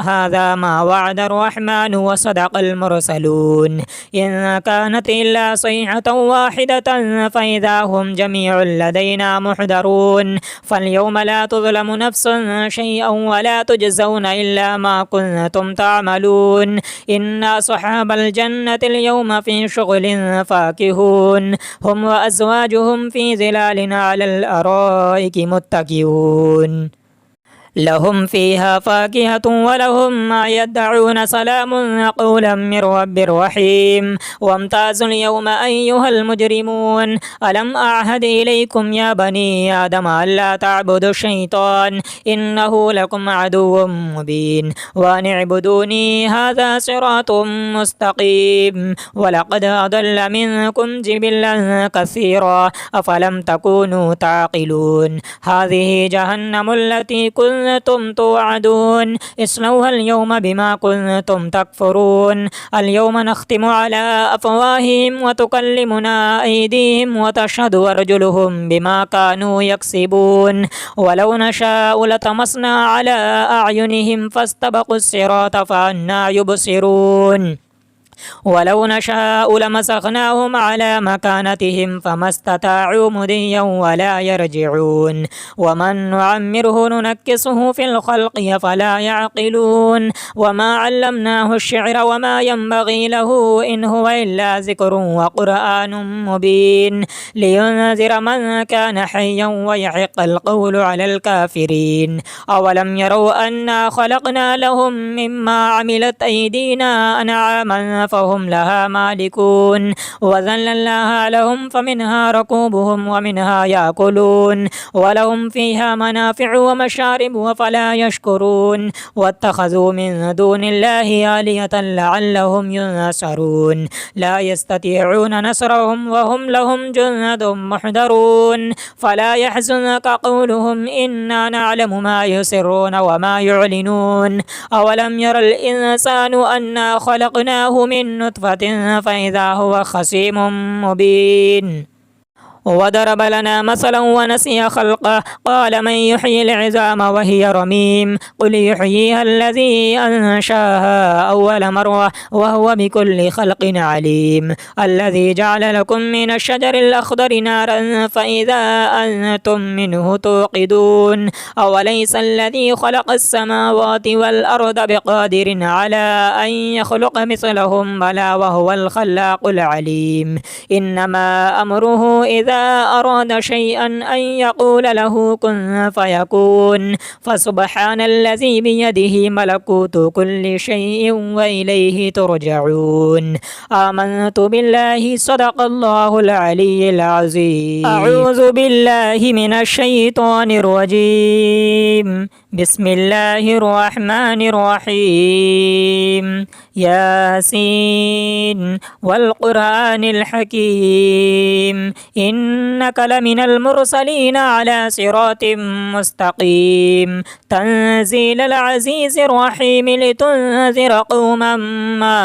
هذا ما وعد الرحمن وصدق المرسلون. إن كانت إلا صيحة واحدة فإذا هم جميع لدينا محضرون. فاليوم لا تظلم نفس شيئا ولا تجزون إلا ما كنتم تعملون. إن أصحاب الجنة اليوم في شغل فاكهون هم وأزواجهم في ظلال على الأرائك متكئون لهم فيها فاكهة ولهم ما يدعون سلام قولا من رب رحيم. وامتازوا اليوم أيها المجرمون ألم أعهد إليكم يا بني آدم ألا تعبدوا الشيطان إنه لكم عدو مبين وأن اعبدوني هذا صراط مستقيم. ولقد أضل منكم جبلا كثيرا أفلم تكونوا تعقلون. هذه جهنم التي كنتم كنتم توعدون اصلوها اليوم بما كنتم تكفرون اليوم نختم على أفواههم وتكلمنا أيديهم وتشهد أرجلهم بما كانوا يكسبون ولو نشاء لطمسنا على أعينهم فاستبقوا الصراط فأنى يبصرون ولو نشاء لمسخناهم على مكانتهم فما استطاعوا مضيا ولا يرجعون ومن نعمره ننكسه في الخلق فلا يعقلون وما علمناه الشعر وما ينبغي له إن هو إلا ذكر وقرآن مبين لينذر من كان حيا ويحق القول على الكافرين أولم يروا أنا خلقنا لهم مما عملت أيدينا أنعاما فهم لها مالكون وذللناها لهم فمنها ركوبهم ومنها يأكلون ولهم فيها منافع ومشارب وفلا يشكرون واتخذوا من دون الله آلهة لعلهم ينصرون لا يستطيعون نصرهم وهم لهم جند محضرون فلا يحزنك قولهم إنا نعلم ما يسرون وما يعلنون أولم ير الإنسان أنا خلقناه من نطفة فإذا هو خصيم مبين وضرب لنا مثلا ونسي خلقه قال من يحيي العظام وهي رميم قل يحييها الذي أنشاها أول مرة وهو بكل خلق عليم الذي جعل لكم من الشجر الأخضر نارا فإذا أنتم منه توقدون أوليس الذي خلق السماوات والأرض بقادر على أن يخلق مثلهم بلى وهو الخلاق العليم إنما أمره إذا أراد شيئا أن يقول له كن فيكون فسبحان الذي بيده ملكوت كل شيء وإليه ترجعون آمنت بالله صدق الله العلي العظيم أعوذ بالله من الشيطان الرجيم بسم الله الرحمن الرحيم ياسين والقرآن الحكيم إنك لمن المرسلين على صراط مستقيم تنزيل العزيز الرحيم لتنذر قوما ما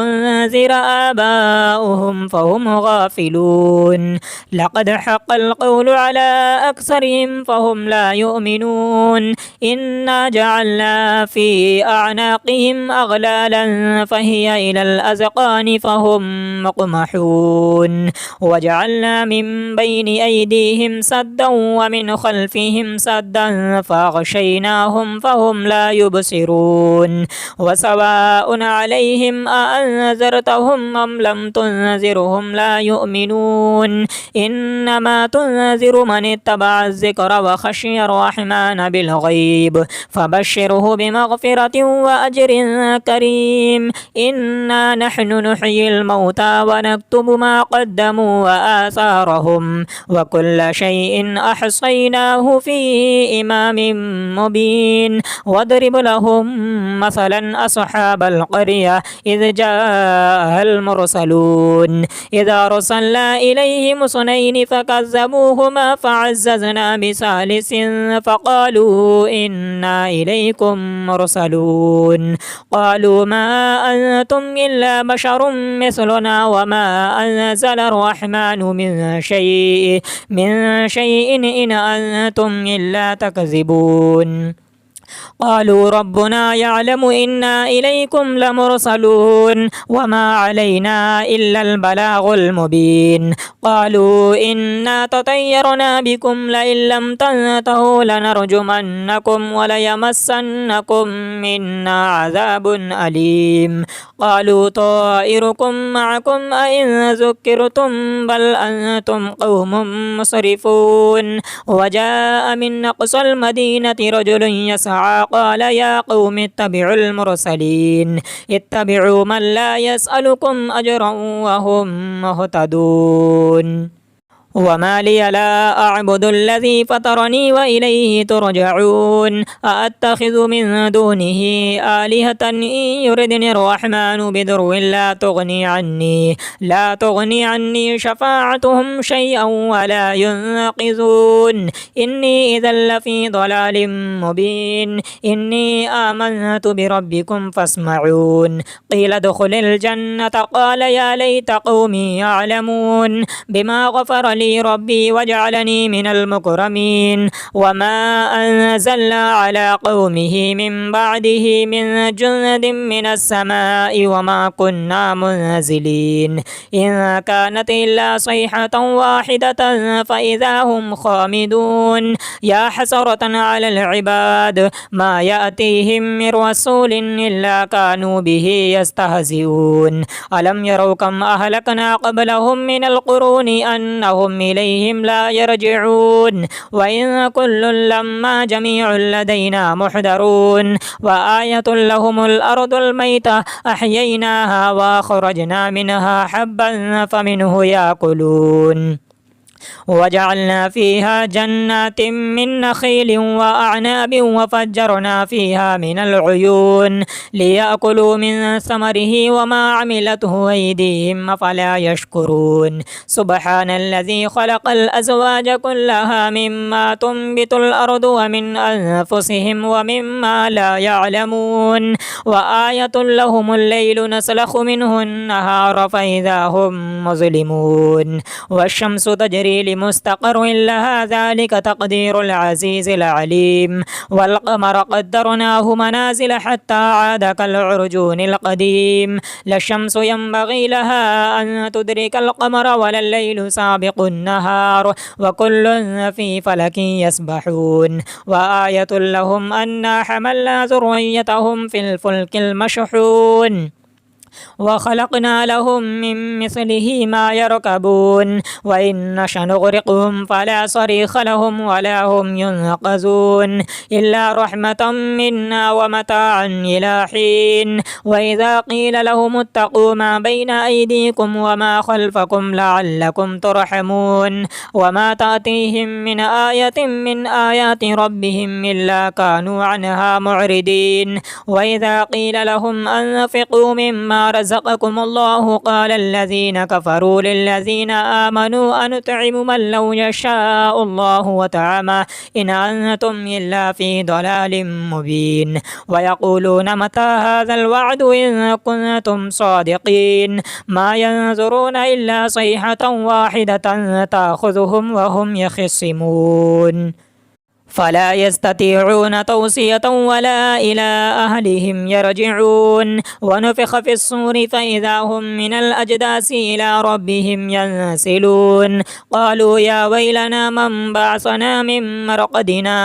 أنذر آباؤهم فهم غافلون لقد حق القول على أكثرهم فهم لا يؤمنون إنا جعلنا في أعناقهم أغلالا فهي إلى الأذقان فهم مقمحون وجعلنا من بين أيديهم سدا ومن خلفهم سدا فأغشيناهم فهم لا يبصرون وسواء عليهم أأنذرتهم أم لم تنذرهم لا يؤمنون إنما تنذر من اتبع الذكر وخشي الرحمن بالغيب فبشره بمغفرة وأجر كريم إنا نحن نحيي الموتى ونكتب ما قدموا وآثارهم وكل شيء أحصيناه في إمام مبين واضرب لهم مثلا أصحاب القرية إذ جاءها المرسلون إذا أرسلنا إليهم اثنين فكذبوهما فعززنا بثالث فقالوا إنا إليكم مرسلون قالوا ما أنتم إلا بشر مثلنا وما أنزل الرحمن من شيء إن أنتم إلا تكذبون قالوا ربنا يعلم إنا إليكم لمرسلون وما علينا إلا البلاغ المبين قالوا إنا تطيرنا بكم لئن لم تنتهوا لنرجمنكم وليمسنكم منا عذاب أليم قالوا طائركم معكم أئن ذكرتم بل أنتم قوم مسرفون وجاء من أقصى المدينة رجل يسعى قال يا قوم اتبعوا المرسلين اتبعوا من لا يسألكم أجرا وهم مهتدون وما لي لا أعبد الذي فطرني وإليه ترجعون أأتخذ من دونه آلهة إن يردني الرحمن بضر لا تغني عني شفاعتهم شيئا ولا ينقذون إني إذا لفي ضلال مبين إني آمنت بربكم فاسمعون قيل ادخل الجنة قال يا ليت قومي يعلمون بما غفر لي ربي وجعلني من المكرمين وما أنزلنا على قومه من بعده من جند من السماء وما كنا منزلين إن كانت إلا صيحة واحدة فإذا هم خامدون يا حسرة على العباد ما يأتيهم من رسول إلا كانوا به يستهزئون ألم يروا كم أهلكنا قبلهم من القرون أنهم إليهم لا يرجعون وإن كل لما جميع لدينا محضرون وآية لهم الأرض الميتة أحييناها وأخرجنا منها حبا فمنه يأكلون وجعلنا فيها جنات من نخيل وأعناب وفجرنا فيها من العيون ليأكلوا من ثمره وما عملته أيديهم فلا يشكرون سبحان الذي خلق الأزواج كلها مما تنبت الأرض ومن أنفسهم ومما لا يعلمون وآية لهم الليل نسلخ منه النهار فإذا هم مظلمون والشمس تجري لمستقر لها ذلك تقدير العزيز العليم والقمر قدرناه منازل حتى عاد كالعرجون القديم لا الشمس ينبغي لها أن تدرك القمر ولا الليل سابق النهار وكل في فلك يسبحون وآية لهم أنا حملنا ذريتهم في الفلك المشحون وخلقنا لهم من مثله ما يركبون وإن نشأ نغرقهم فلا صريخ لهم ولا هم ينقذون إلا رحمة منا ومتاعا إلى حين وإذا قيل لهم اتقوا ما بين أيديكم وما خلفكم لعلكم ترحمون وما تأتيهم من آية من آيات ربهم إلا كانوا عنها معرضين وإذا قيل لهم أنفقوا مما رزقكم الله قال الذين كفروا للذين آمنوا أنطعم من لو يشاء الله وطعمه إن أنتم إلا في ضلال مبين ويقولون متى هذا الوعد إن كنتم صادقين ما ينظرون إلا صيحة واحدة تأخذهم وهم يخصمون فلا يستطيعون توصية ولا إلى أهلهم يرجعون ونفخ في الصور فإذا هم من الأجداث إلى ربهم ينسلون قالوا يا ويلنا من بعثنا من مرقدنا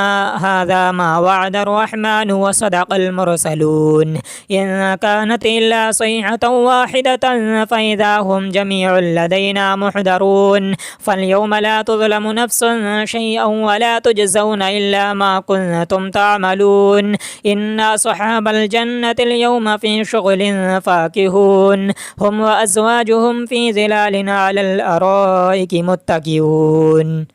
هذا ما وعد الرحمن وصدق المرسلون إن كانت إلا صيحة واحدة فإذا هم جميع لدينا محضرون فاليوم لا تظلم نفس شيئا ولا تجزون إلا ما كنتم تعملون إن أصحاب الجنة اليوم في شغل فاكهون هم وأزواجهم في ظلال على الأرائك متكئون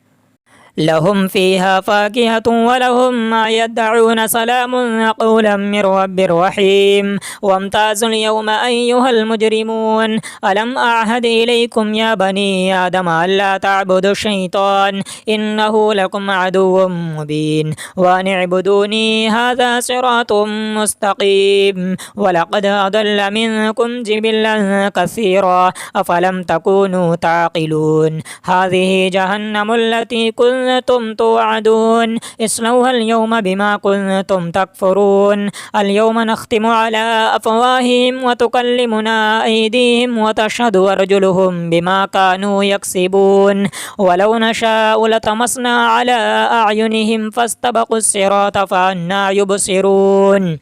لهم فيها فاكهة ولهم ما يدعون سلام قولا من رب رحيم وامتازوا اليوم أيها المجرمون ألم أعهد إليكم يا بني آدم ألا تعبدوا الشيطان إنه لكم عدو مبين وأن اعبدوني هذا صراط مستقيم ولقد أضل منكم جبلا كثيرا أفلم تكونوا تعقلون هذه جهنم التي كنتم توعدون اصلوها اليوم بما كنتم تكفرون اليوم نختم على أفواههم وتكلمنا أيديهم وتشهد أرجلهم بما كانوا يكسبون ولو نشاء لطمسنا على أعينهم فاستبقوا الصراط فأنى يبصرون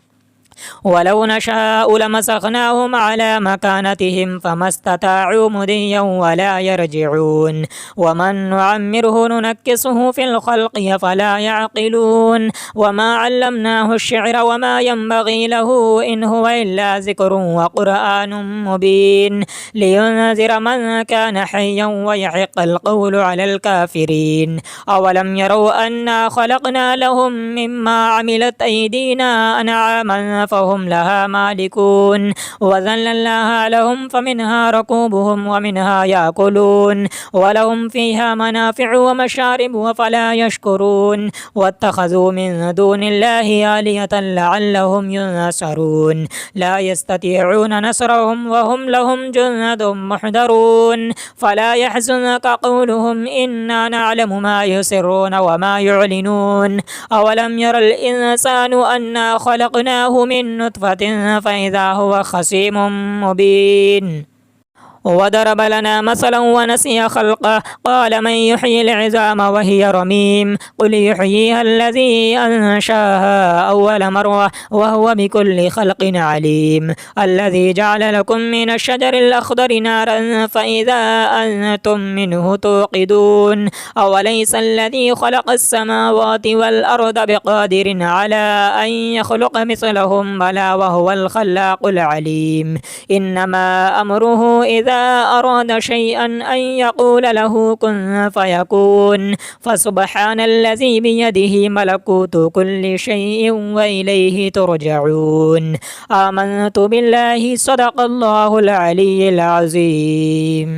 ولو نشاء لمسخناهم على مكانتهم فما استطاعوا مضيا ولا يرجعون ومن نعمره ننكسه في الخلق أفلا يعقلون وما علمناه الشعر وما ينبغي له إن هو إلا ذكر وقرآن مبين لينذر من كان حيا ويحق القول على الكافرين أولم يروا أنا خلقنا لهم مما عملت أيدينا أنعاما فهم لها مالكون وذللناها لهم فمنها ركوبهم ومنها يأكلون ولهم فيها منافع ومشارب أفلا يشكرون واتخذوا من دون الله آلهة لعلهم ينصرون لا يستطيعون نصرهم وهم لهم جند محضرون فلا يحزنك قولهم إنا نعلم ما يسرون وما يعلنون أولم ير الإنسان أنا خلقناه من نطفة فإذا هو خصيم مبين وضرب لنا مثلا ونسي خلقه قال من يحيي العظام وهي رميم قل يحييها الذي أنشاها أول مرة وهو بكل خلق عليم الذي جعل لكم من الشجر الأخضر نارا فإذا أنتم منه توقدون أوليس الذي خلق السماوات والأرض بقادر على أن يخلق مثلهم بلى وهو الخلاق العليم إنما أمره إذا أراد شيئا أن يقول له كن فيكون فسبحان الذي بيده ملكوت كل شيء وإليه ترجعون آمنت بالله صدق الله العلي العظيم.